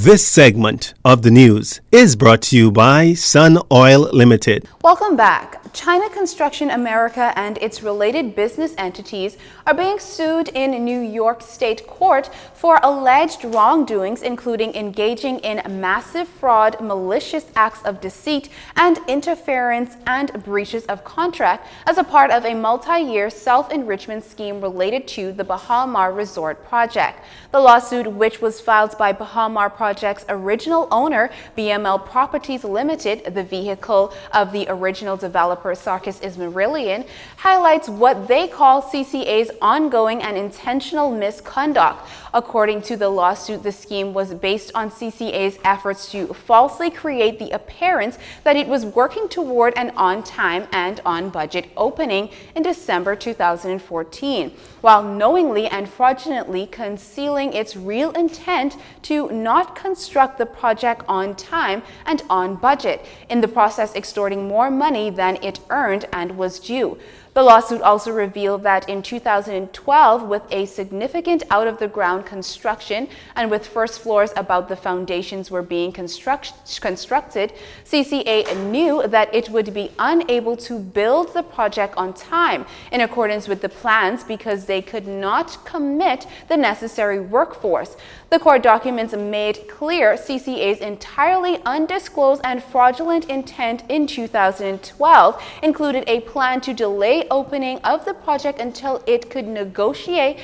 This segment of the news is brought to you by Sun Oil Limited. Welcome back. China Construction America and its related business entities are being sued in New York State Court for alleged wrongdoings, including engaging in massive fraud, malicious acts of deceit, and interference and breaches of contract as a part of a multi-year self-enrichment scheme related to the Baha Mar Resort project. The lawsuit, which was filed by Baha Mar project's original owner, BML Properties Limited, the vehicle of the original developer Sarkis Ismailian, highlights what they call CCA's ongoing and intentional misconduct. According to the lawsuit, the scheme was based on CCA's efforts to falsely create the appearance that it was working toward an on-time and on-budget opening in December 2014, while knowingly and fraudulently concealing its real intent to not construct the project on time and on budget, in the process extorting more money than it earned and was due. The lawsuit also revealed that in 2012, with a significant out-of-the-ground construction and with first floors about the foundations were being constructed, CCA knew that it would be unable to build the project on time in accordance with the plans because they could not commit the necessary workforce. The court documents made clear CCA's entirely undisclosed and fraudulent intent in 2012 included a plan to delay opening of the project until it could negotiate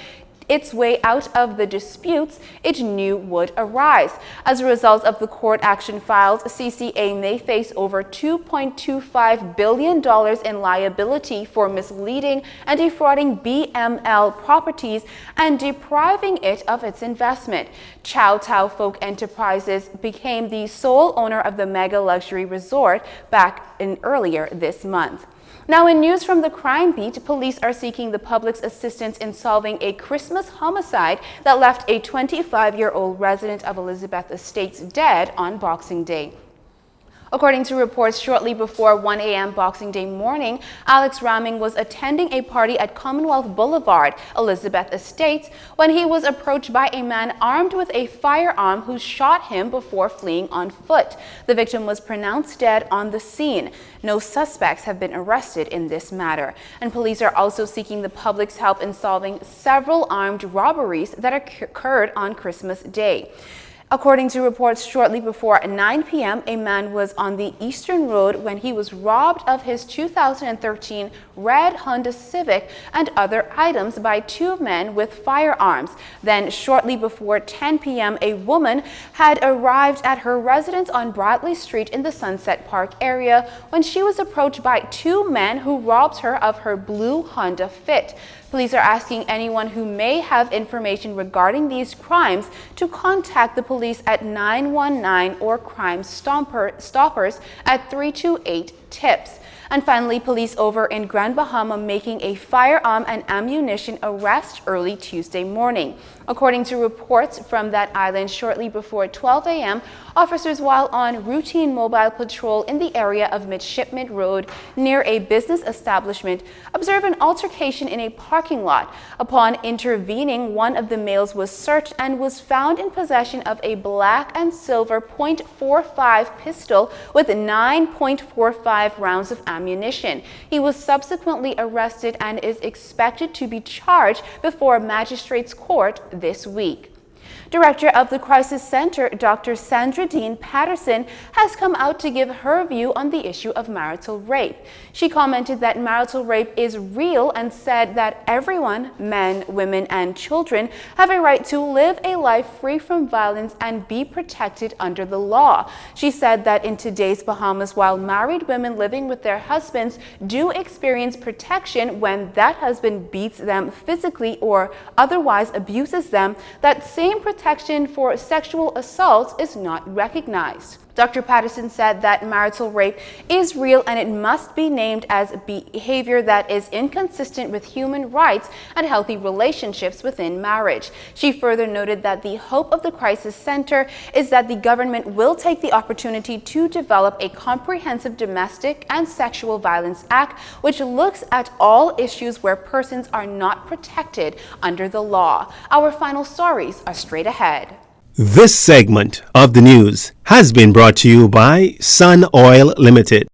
its way out of the disputes it knew would arise. As a result of the court action filed, CCA may face over $2.25 billion in liability for misleading and defrauding BML Properties and depriving it of its investment. Chow Tai Fook Enterprises became the sole owner of the mega luxury resort back in earlier this month. Now, in news from the crime beat, police are seeking the public's assistance in solving a Christmas homicide that left a 25-year-old resident of Elizabeth Estates dead on Boxing Day. According to reports, shortly before 1 a.m. Boxing Day morning, Alex Raming was attending a party at Commonwealth Boulevard, Elizabeth Estates, when he was approached by a man armed with a firearm who shot him before fleeing on foot. The victim was pronounced dead on the scene. No suspects have been arrested in this matter, and police are also seeking the public's help in solving several armed robberies that occurred on Christmas Day. According to reports, shortly before 9 p.m., a man was on the Eastern Road when he was robbed of his 2013 red Honda Civic and other items by two men with firearms. Then, shortly before 10 p.m., a woman had arrived at her residence on Bradley Street in the Sunset Park area when she was approached by two men who robbed her of her blue Honda Fit. Police are asking anyone who may have information regarding these crimes to contact the police at 919 or Crime Stoppers at 328-TIPS. And finally, police over in Grand Bahama making a firearm and ammunition arrest early Tuesday morning. According to reports from that island, shortly before 12 a.m., officers, while on routine mobile patrol in the area of Midshipman Road near a business establishment, observed an altercation in a parking lot. Upon intervening, one of the males was searched and was found in possession of a black and silver .45 pistol with 9.45 rounds of ammunition. He was subsequently arrested and is expected to be charged before magistrate's court this week. Director of the Crisis Center, Dr. Sandra Dean Patterson, has come out to give her view on the issue of marital rape. She commented that marital rape is real and said that everyone, men, women, and children, have a right to live a life free from violence and be protected under the law. She said that in today's Bahamas, while married women living with their husbands do experience protection when that husband beats them physically or otherwise abuses them, that same protection for sexual assaults is not recognized. Dr. Patterson said that marital rape is real and it must be named as behavior that is inconsistent with human rights and healthy relationships within marriage. She further noted that the hope of the Crisis Center is that the government will take the opportunity to develop a comprehensive domestic and sexual violence act which looks at all issues where persons are not protected under the law. Our final stories are straight ahead. This segment of the news has been brought to you by Sun Oil Limited.